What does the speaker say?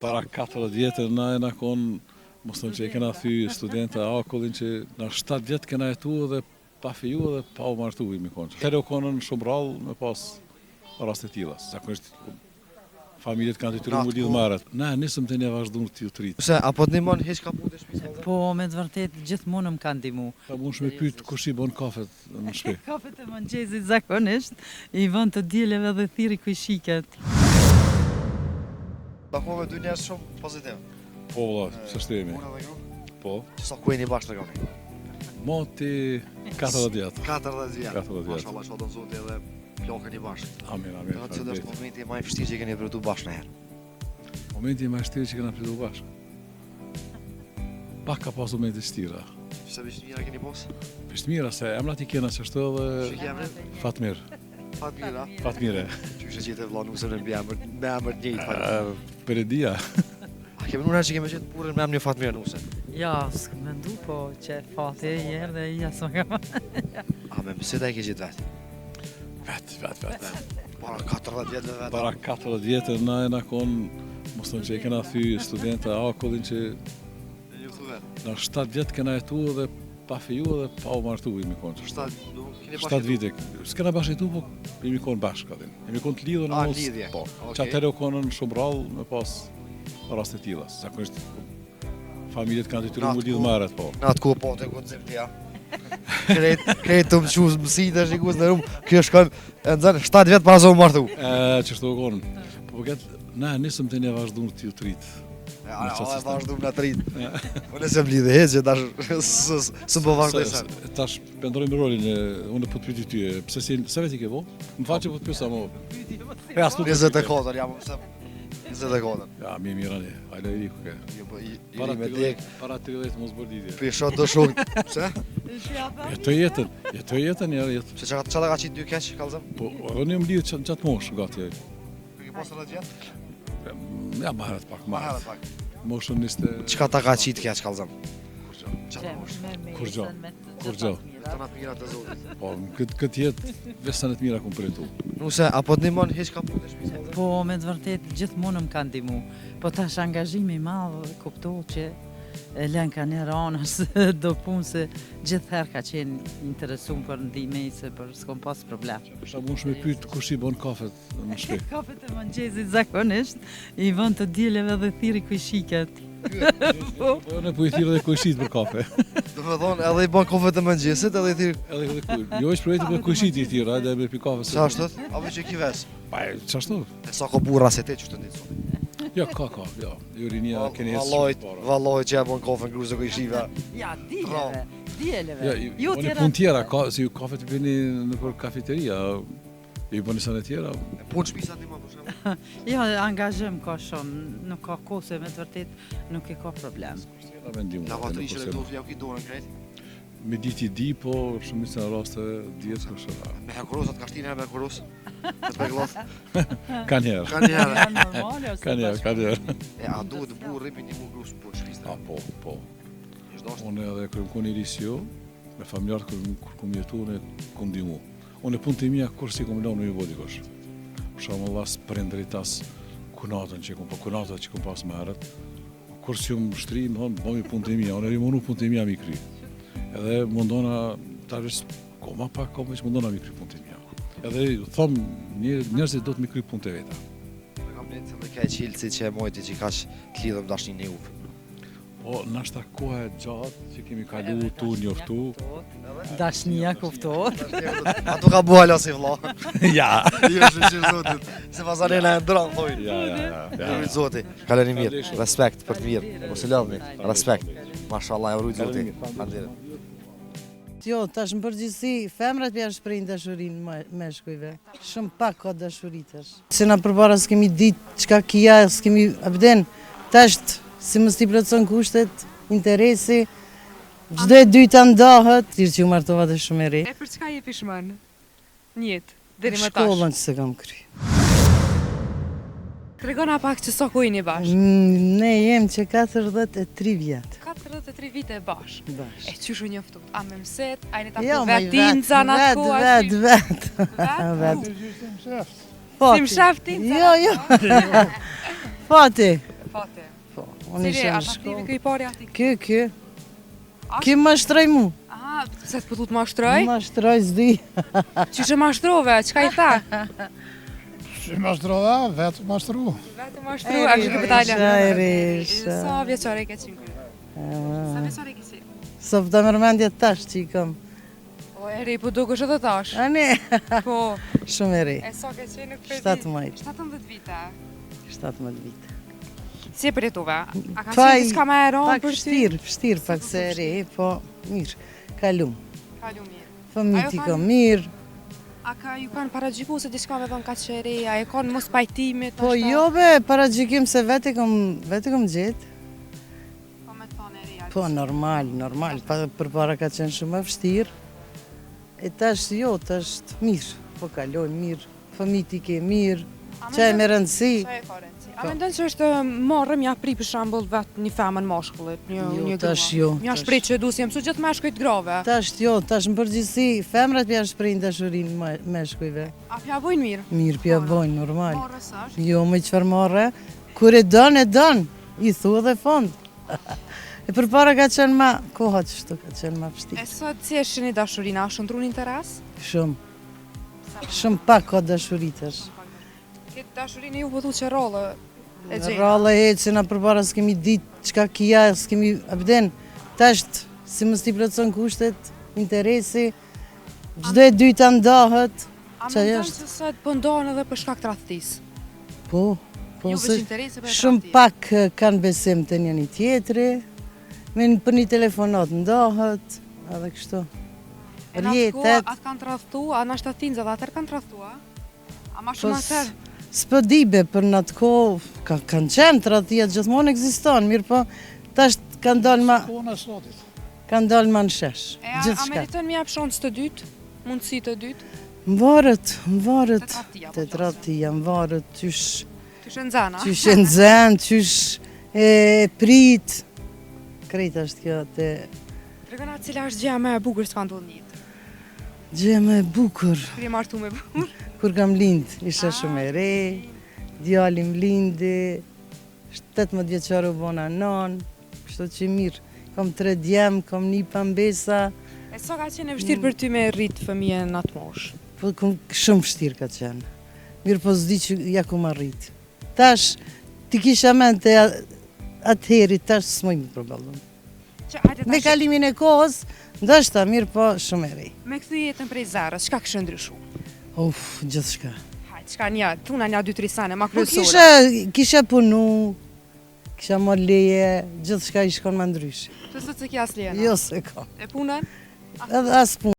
Para 40 vjetër na e na konë, mos thëmë që e kena thy studente akullin që na 7 vjetë kena jetu dhe pa fiju dhe pa u martu imi konë. Tere u konën shumë rallë me pas rast e tilla. Zakonisht familjet kanë detyruar mu lidh marrët. Na nisëm të ne vazhdu të ju të rritë. Pse, apo të ndihmon hiç ka punë shtëpisë? Po, me të vërtet gjithmonë më kanë ndihmu. Ka mund shme pyet kush i bën kafet në shtëpi. Kafet e mëngjesit zakonisht i vën të dieleve dhe thirri ku i shiket. Takove dy njerëz shumë pozitiv. Po valla, s'është jemi. Unë dhe ju? Po. Sa kueni bashkë regoni? Moti 40 vjetë. 40 vjetë. 40 vjetë. Mashallah, çfarë don Zoti edhe plakën i bashkë. Amin, Do të thotë është momenti më i vështirë që keni përtu bashkë në herë. Momenti më i vështirë që kena pritur bashkë. Pak ka pas momente vështira. Pse vështira keni pas? Vështira se emrat i kena çashtu dhe Fatmir. Fatmira. Fatmire. Qysh e gjetë vëlla nusën me emër të njëjtë Fatmir. Peredia. A kemi nëna që kemi gjetë burrën me emrin Fatmir nusën? Ja, s'kam mendu, po që fati i herë dhe ja s'ma kam. A me pse ta e ke gjetë vetë? Vet. Para 40 vjetë vetë. Para 40 vjetër na e na konë, mos thëmë që e kena thy studente akullin që Ju thu vetë. na 7 vjetë kena jetu dhe pa fiju dhe pa u martu imi konë. 7 vite. S'kena bashkë jetu, po imi konë bashkë atin. Imi konë të lidhur në mos. lidhje. Po. Okej. Që atëre u konën shumë rallë me pas rast e tilla. Zakonisht familjet kanë detyruar mu lidh marrët, po. Në atë ku po të konceptia. Krejt të më quzë mësi të shikus në rumë, kjo shkon e nëzën 7 vjetë para se më martu. Qështu u konën. Po këtë, na nisëm të ne vazhdu të ju të rritë. A e vazhdu më në të rritë. Unë e se më lidhe heqë, së më po vazhdoj sa. Tash pëndrojmë rolin, unë po të pyti ty, pse si, se veti ke bo? Më faqe po të pysa mo. 24, jam mëse 24. Ja, mi mirani, hajde i riku ke. Jiri me dek, Para 30 mos bërdidje. pisho të shukë. Pse? Jetoj jetën, jetë. Pse që ka qitë dy keqë, kalzëm? Po, unë jam lidhë qatë moshë, gati. Këki posë rëtë vjetë? Ja, ma herët pak, Ma herët pak. Moshën niste... Qka ta ka qitë keqë, kalzëm? Që Kur gjo? Kur gjo? Të natë mirat të zotit. Po, këtë jetë, vesanet mira kumë përretu. Nuse, apo të ndihmon hiç ka punë shtëpisë? Po, me të vërtet gjithmonë më kanë ndihmu. Po tash angazhimi i madh kuptohet që lën ka një anës do punë se gjithherë ka qenë interesum për ndihmë se për s'kom pas problem. Sa mund shme pyet kush i bën kafet në shtëpi. Kafet e mëngjesit zakonisht i vën të dieleve dhe thirri ku i shiket. Po ne po i thirrë dhe kushit për kafe. Do të thonë edhe i bën kofet të mëngjesit edhe i thirr. Edhe ku. Jo është projekti për kushit i thirrë, hajde me pi kafe. Sa është? Apo që ki vesh? Pa, çashtu? E sa ka burra se te që të nditë sot. Jo, ka, jo. Jurinia keni ecë. Valloj që e bën kofën gruzë ku i shiva. Ja, dieleve. Jo, unë punë tjera, si kafe të bëni nëpër kafeteria, i bëni sa në tjera. Punë shtëpisa ti më për shembull. Jo, angazhim ka shumë, nuk ka kohë se me të vërtet nuk e ka problem. Lavatriçe dhe do t'u ki dorën krejt. Me ditë i di, po shumica në raste dihet se është. Me hekurosat ka shtinë me hekuros. Të begloth. Ka njerë. Ka njerë. Ja, normale ose Ka njerë. E a duhet burri me një grus punë shtëpisë. Po. Është dashur. Unë edhe kërëm koni risio, me familjarët kërë kum jetu, unë kum dimu. Unë e punë të mija kur si kum lonë me i vodikosh. Për shumë vas prindritas kunatën që kum, po kunatët që kum pas më herët. Kur si më shtri, më thonë, bëmi punë të mija, unë e rimonu punë të mija mi kry. Edhe mundona, ta vesh, koma pak, koma që mundona mi kry punë të mija. Edhe thomë, njerëzit do të mi kry punë të veta. Kam letë dhe ka e qilësi që e mojti që i kash të lidhëm dashnin e uvë. Po, nashta koha e gjatë që kemi kalu tu, njoftu. Dashnia kuptohet. Ato ka bua si vlla. Ja! Jo, shë zotit. Se pasarena e ndronë, thoi. Ja. Rujtë zoti. Kaleni mirë. Respekt për të mirë. Mos e lëdhni. Respekt. Mashallah, e rujtë zoti. Faleminderit. Jo, tash në përgjithësi, femrat janë shprejnë dashurinë meshkujve. Shumë pak ka dashuritësh. Se na përpara s'kemi ditë çka kia, s'kemi abden. Tash si mos t'i plotson kushtet, interesi, çdo e dyta ndahet, ti që u martova dhe shumë e re. E për çka je pishmën? Njetë, deri më tash. Shkollën që se kam kry. Tregona pak që sa ku jeni bashkë. Ne jem që 43 vjetë. 43 vite e bashkë. E qyshu njoftu? A me mëset? A jeni Jo, taku vetinca në atë kohë? Vet. Si më shaf tinca? Jo. Fati, Fate. Po, unë Cili, isha në ata klivi shkollë. këj pari ati? Ky. Ky më shtroj mu. Aha, se të pëtut ma shtroj? Më shtroj s'di. Qyshe ma shtrove, qka i tha? Që mashtrova, vetë mashtru. Vetë ma shtru, a kështë këpëtalja? Risha. Sa vjeqare ke qenë kërë? Sa vjeqare ke qenë? Sa pëta mërmendje tash që i kam. O, eri, po do kështë edhe tash? A ne, Po, shumë e ri. e sa ke qenë në këpëti? 17. 17 vite. 17 vite. Si e përjetuve? A ka Pak- qenë diska me e ronë Pak për ty? vështirë pak se e ri, po mirë. Kalum. Kalu mirë. Fëmijët i Ajo kam mirë. A ka ju kanë paragjiku se diska me dhënë ka qëri, a e kanë mos pajtimit? Po jo be, para gjikim se vete kom gjetë. Po me thonë e ri, Po normal, për para ka qenë shumë e vështirë. E tash jo, tash të mirë, po kalojnë mirë, fëmijët i ke mirë, qaj me rëndësi. Qa e ka rëndësi? A me ndonë që është marrë mja pri për shambull vetë një femën mashkullit, një grua? tash jo, Mja tash. shprit që du si mësu gjithë meshkujt grave. Tash jo, tash në përgjithësi, femrat pja shprejnë dashurinë meshkujve. A pja bojnë mirë? Mirë pja bojnë, normal. Marrës është? Jo, me qëfar marre, kur e don, i thua dhe fond. E për para ka qenë ma, koha që shtu ka qenë ma E pështi. sot si e shini dashurina, a shëndru një interes? Shumë pak ka dashuritësh. Këtë dashurinë ju vëdhu që rollë e gjenë. Rallë e që na përpara s'kemi ditë qka kja, s'kemi abden. Tasht, si mës t'i plotëson kushtet, interesi, gjdo e dyta ndahet. A qa me ndonë është? që sot pëndonë edhe për shkak të rathëtis? Po, po Ju se veç interesi për shumë tradhti. pak kanë besim të njëni tjetri, për një telefonat ndahet, edhe kështu. E në atë kohë, Rjetet, atë kanë të rathtu, a në shtatinës edhe atër kanë të rathtu, a? A ma po shumë atër? s'po dibe për në atë kohë, kanë qenë të rathia gjithmonë ekziston, mirë po, tash kanë dalë ma, Kona sotit. kanë dalë ma në shesh, E a gjithë shka. meriton mi jap shansë të dytë? Mundësi të dytë? Mvarët, Të tradhtia, po të tradhtia, mvarët, qysh, Të shëndzana? qysh e nxen, qysh e prit, krejt është kjo të Tregona cila është gjëja më e bukur që ka ndodhur në jetë. gjë më e bukur. Kur je martu me bukur. Kur kam lind, isha shumë e re, djalim lindi, 18 vjeçare u bona non, kështu që mirë. Kam 3 djem, kam një pambesa, E sa ka qenë e vështirë për ty me rrit fëmijën në atë moshë? po shumë vështirë ka qenë. Mirë po s'di që ja ku ma rrit. Tash, ti kisha mente atëheri, tash s'moj më përballon. Që hajde Me tash, kalimin e kohës, ndoshta mirë po shumë e re. me kthy jetën prej zerës, çka kishte ndryshu? Uf, gjithçka. Hajde, çka një, tuna një 2-3 sene, ma Po kryesore. kisha punu, kisha marrë leje, gjithçka i shkon më ndryshe. Të sot se kja s'lejena. Jo se ka. E punën? Edhe as punë.